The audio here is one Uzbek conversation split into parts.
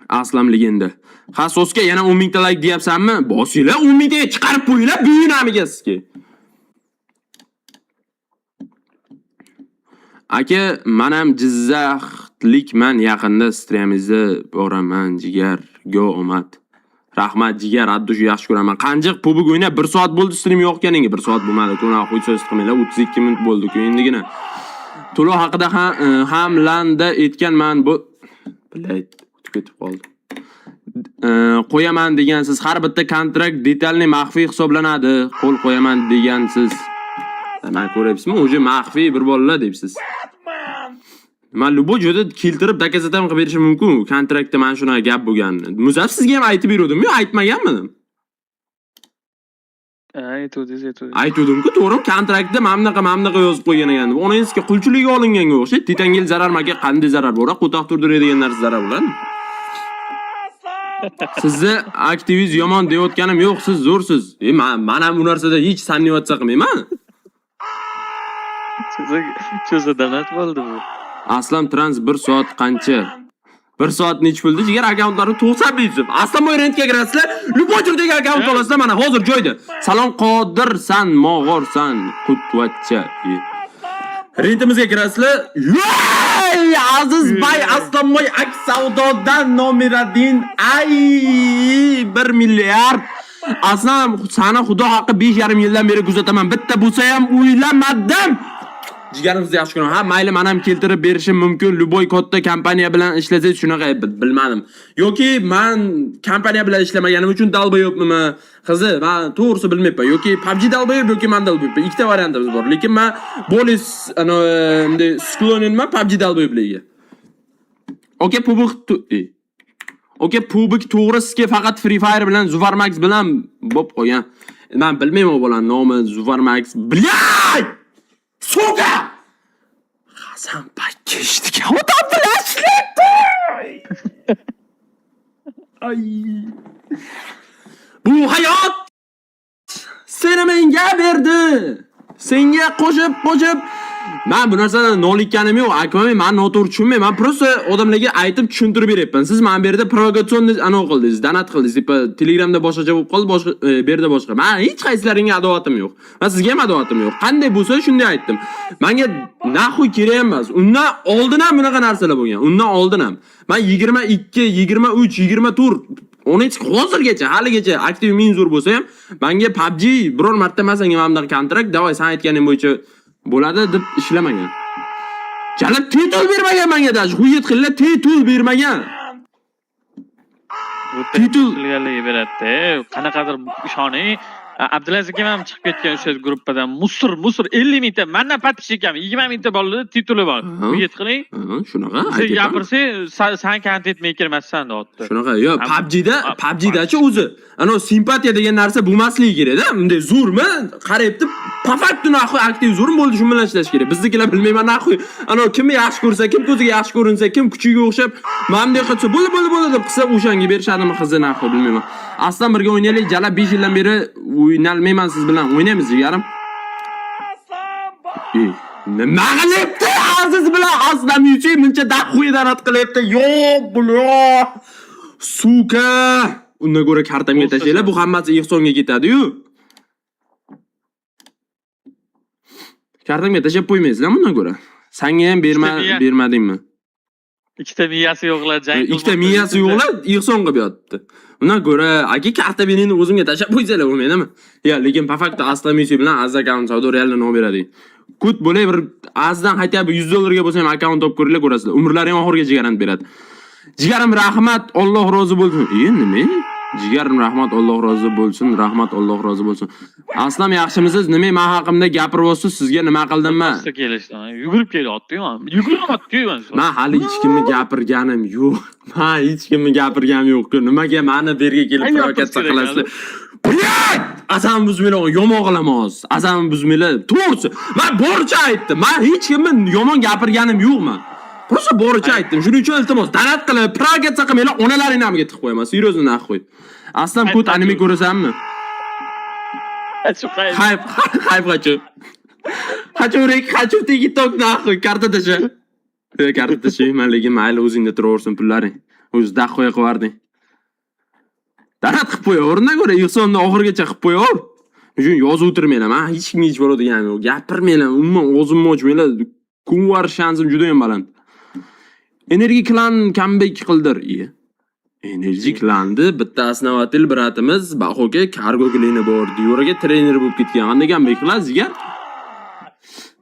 Aslam legenda. Xasosga yana 10 mingta like deyapsanmi? Bosinglar 10 mingtaga chiqarib qo'yinglar buyunamiga sizga. Aka, men ham Jizzaxlikman, yaqinda streamingizda boraman, jigar. Go omad. Rahmat jigar, addush yaxshi ko'raman. Qanjiq pubik o'ynab 1 soat bo'ldi stream yo'qganinga, 1 soat bo'lmadi. Ko'na qo'y so'z qilmanglar, 32 minut bo'ldi-ku endigina. To'lov haqida ham landa aytganman bu. Bilayt, o'tib ketib qoldi. Qo'yaman degansiz, har bitta kontrakt detalni maxfiy hisoblanadi. Qo'l qo'yaman degansiz. Men ko'ryapsizmi? O'zi maxfiy bir bolalar deysiz. Men luboy joyda keltirib dokazatam qilib berishim mumkin. Kontraktda men shuna gap bo'lganini. Muzaf sizga ham aytib berdim-ku, aytmaganmidim? Aytdim-ku, to'g'ri, kontraktda mamnaqa yozib qo'ygan ekan. Onangizga qulchilikka olinganga o'xshaydi. Titangel zarar maka qanday zarar bor? Qo'toq turdiradigan narsa zarar bo'ladimi? Sizni aktiviz yomon deyotganim yo'q, siz zo'rsiz. Men ham bu narsada hech samniyatsa qilmayman. Cho'za davlat bo'ldi bu. Aslam Trans 1 soat qancha? 1 soat nech puldi? Jigar akkauntlarni to'g'sab deysiz. Aslam rentga kirasizlar, Lubojurdagi akkaunt olasizlar, mana hozir joyda. Salom Qodirsan, mog'orsan, qutvatcha. Rentimizga kirasizlar. Yo'y, Azizbay Aslamboy Aksavdodan nomeradin. Ay, 1 milliard. Aslam, sana xudo haqqi 5,5 yildan beri kuzataman. Bitta bo'lsa ham o'ylamadim. Jigarimizni yaxshi ko'raman. Ha, mayli, men ham keltirib berishim mumkin. Luboy katta kompaniya bilan ishlasangiz shunaqa bilmadim. Yoki men kompaniya bilan ishlamaganim uchun dalboyobmi? Qizi, men to'g'risi bilmayman. Yoki PUBG dalboyob yoki men dalboyobman. Ikkita variantimiz bor. Lekin men bolis bunday sklonenman PUBG dalboyobligiga. Okey, pubik to'g'ri sizga faqat Free Fire bilan Zuvarmax bilan bo'p qo'ygan. Men bilmayman bo'lani nomi Zuvarmax. Bilyay! Suga! Hasan Pakkeshdiga odam bilashlikdi. Ay. Bu hayot seni menga berdi. Senga qo'shib men bu narsadan nolikkanim yo'q. Akmam, men noto'g'ri tushunmayman. Men просто odamlarga aytib tushuntirib beryapman. Siz men bu yerda provokatsion qildingiz, donat qildingiz, deb Telegramda boshqacha bo'lib qoldi, boshqa bu yerda boshqa. Men hech qaysilaringga adovatim yo'q. Men sizga ham adovatim yo'q. Qanday bo'lsa shunday aytdim. Menga naxuy kerak emas. Undan oldin ham bunaqa narsalar bo'lgan. Undan oldin ham. Men 22, 23, 24 hozirgacha, haligacha aktiv minzur bo'lsa ham, menga PUBG biror marta masalan menga kontrakt, davay sen aytganing bo'yicha bo'ladi deb ishlamagan. Jalab titul bermagan menga даже. Xuyet qillar titul bermagan. Titul qilganligi beradi. Qanaqadir ishoning. Abdulaziz akam ham chiqib ketgan o'sha gruppadan. Musur 50 mingta, mendan подписчик ham 20 mingta bolalar tituli bor. Xuyet qiling. Shunaqa. Sen gapirsang, sen content maker emassan deyapti. Shunaqa, yo'q, PUBG-dachi o'zi ana simpatiya degan narsa bo'lmasligi kerak-da. Bunday zo'rmi? Qarayapti, pafaktu naxoy aktiv zo'rmi bo'ldi, shu bilan ishlash kerak. Biznikilar bilmayman naxoy. Ana kimni yaxshi ko'rsa, kim ko'ziga yaxshi ko'rinsa, kim kuchiga o'xshab, menday qilsa, bo'ldi deb qilsa, o'shanga berishadimi qizni naxoy bilmayman. Aslan birga o'ynaylik, jalab 5 yildan beri o'ynalmayman siz bilan. O'ynaymiz jigarim. Nima qilyapti? Aziz bilan Aslan yuchi muncha daxuy danat qilyapti. Yo'q, bular. Suka. Undan ko'ra kartamga tashlaylar, bu hammasi ehsonga ketadi-yu. Kartamga tashlab qo'ymaysizlar bundan ko'ra. Senga ham bermadingmi? Ikkita miyasi yo'qlar, jang qilmoqda. Ikkita miyasi yo'qlar, ehson qilib yotibdi. Undan ko'ra, aka karta beringni o'zimga tashlab qo'ysalar bo'lmaydimi? Ya, lekin po fakto Aslan Yusi bilan Azza akkaunt savdo realni nom beradi. Kut bo'lay bir azdan qaytib $100 bo'lsa ham akkaunt topib ko'ringlar, ko'rasizlar. Umrlaring oxiriga jigarant beradi. Jigarim rahmat, Alloh rozi bo'lsin. Nima? Jigarim rahmat, Alloh rozi bo'lsin. Rahmat, Alloh rozi bo'lsin. Aslam yaxshimisiz? Nima men haqimda gapiryapsiz? Sizga nima qildimmi? Yugurib kelyapti-yu. Yugurib-ku. Men hali hech kimni gapirganim yo'q. Men hech kimni gapirganim yo'q-ku. Nimaga meni berga kelib provokatsiya qilasizlar? Buyat! Azam buzmanglar, yomon qilamiz. Azam buzmanglar. To'g'risi, men boricha aytdim. Men hech kimni yomon gapirganim yo'qman. Просто boricha aytdim. Shuning uchun iltimos, donat qilib, provokatsiya qilmanglar, onalaringni ham ketib qo'yaman. Seriyozno naxoy. Aslan kut anime ko'rasanmi? Hayp qachu. Qachu TikTok naxoy, karta tasha. Karta tasha, men lekin mayli o'zingda turaversin pullaring. O'zida qo'ya qo'yarding. Danat qilib qo'yaverdan ko'ra ehsonni oxirigacha qilib qo'yaver. Shuning yozib o'tirmanglar. Men hech kimga hech bo'ladigan yo'q. Gapirmanglar, umuman o'zimni ochmanglar. Kun var shansim juda ham baland. Energy Clan comeback qildir. Energy Clan'ni bitta основатель bratimiz Bahoga kargo klini bor. Diyoraga trener bo'lib ketgan. Qanday comeback qilasiz degan?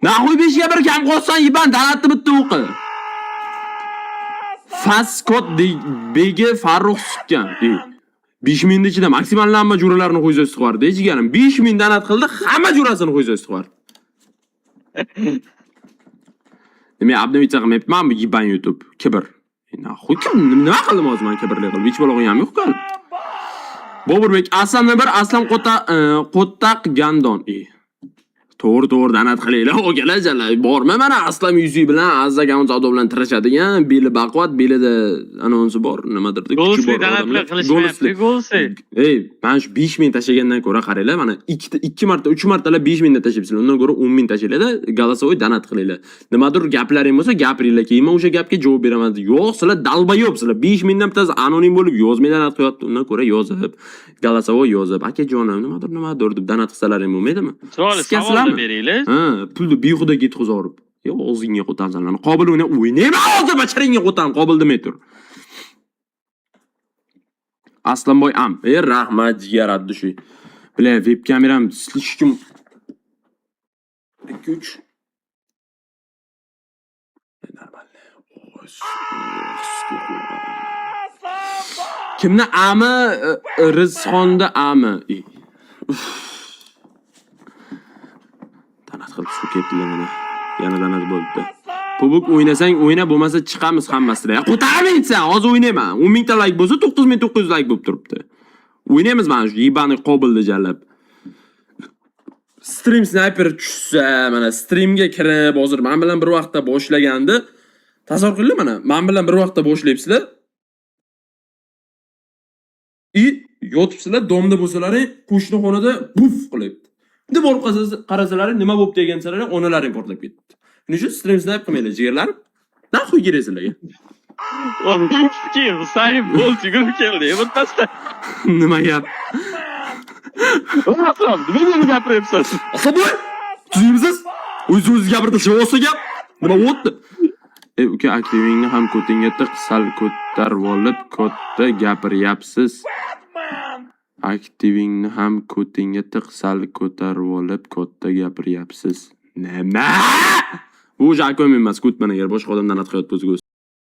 Nahoy 5 ga 1 kam qolsan, yiban danatni bitta o'qi. Faskot begi Farruh sukkan. 5000 ni ichida maksimal hamma juralarni qo'yib qo'yardi. Jigarim 5000 danat qildi, hamma jurasini qo'yib qo'yardi. Men abdimicha qilmayapman, yiban YouTube. Kibr. Nahoy nima qildim hozir men kibrlik qilib? Hech bo'log'im ham yo'q-ku. Boburbek Aslanni bir Aslan qo'ttaq gandon. To'g'ri danat qilinglar. O'galajalar bormi mana Aslam yuzi bilan Azzagan savdo bilan tirashadigan, beli baquvvat, belida anonsi bor, nimadir deb. Golsli danat bilan qilishmayapti, golsi. Men shu 5000 tashagandan ko'ra qaranglar, mana 2 marta, 3 martalab 5000 dan tashayapsizlar. Undan ko'ra 10000 tashaylar-da, голосовой danat qilinglar. Nimadir gaplaring bo'lsa, gapiringlar, keyin men o'sha gapga javob beraman. Yo'q, sizlar dalbayobsizlar. 5000 dan bittasi anonim bo'lib yozmay danat qo'yapti. Undan ko'ra yozib, голосовой yozib, akajonim nimadir deb danat qilsalaring bo'lmaydimi? Savol beringlar. Pulni behuda ketqizorib. Yo'q, o'zingga qo'tamsan. Qobil o'ynayman, hozir bacharingga qo'tam, qobil demay tur. Aslanboy am. Rahmat jigar addushi. Bile web kameram слишком 2-3. Kimni ami Rizxonda ami. Danat qilib shu ketdilar mana. Yana danat bo'ldi. Pubuk o'ynasang o'yna, bo'lmasa chiqamiz hammasidan. Qo'tarmaysan, hozir o'ynayman. 10,000 ta like bo'lsa 9900 like bo'lib turibdi. O'ynaymiz mana shu yibani qobilni jallab. Stream sniper tushsa, mana streamga kirib, hozir men bilan bir vaqtda boshlagandi. Tasavvur qiling mana, men bilan bir vaqtda boshlayapsizlar. Yotibsizlar, domda bo'lsalaring, qo'shni xonada buf qilib. Endi borib qarasalaring, nima bo'lib degansalaring, onalaring portlab ketdi. Shuning uchun stream sniper qilmanglar, jigarlarim. Naxuy keraksizlarga. Kim, Saim gol yugurib keldi. Bittasi. Nima gap? Aslan, nima gapiryapsiz? Asaboy, tuzyapsiz? O'zingiz gapirdi, shu olsa gap. Nima bo'ldi? Uka aktivingni ham ko'tingga tiq, sal ko'tarib olib, katta gapiryapsiz. Aktivingni ham ko'tingga tiq, sal ko'tarib olib, katta gapiryapsiz. Nima? Bu jako'm emas, ko'tman agar boshqa odamdan atqayot bo'lsa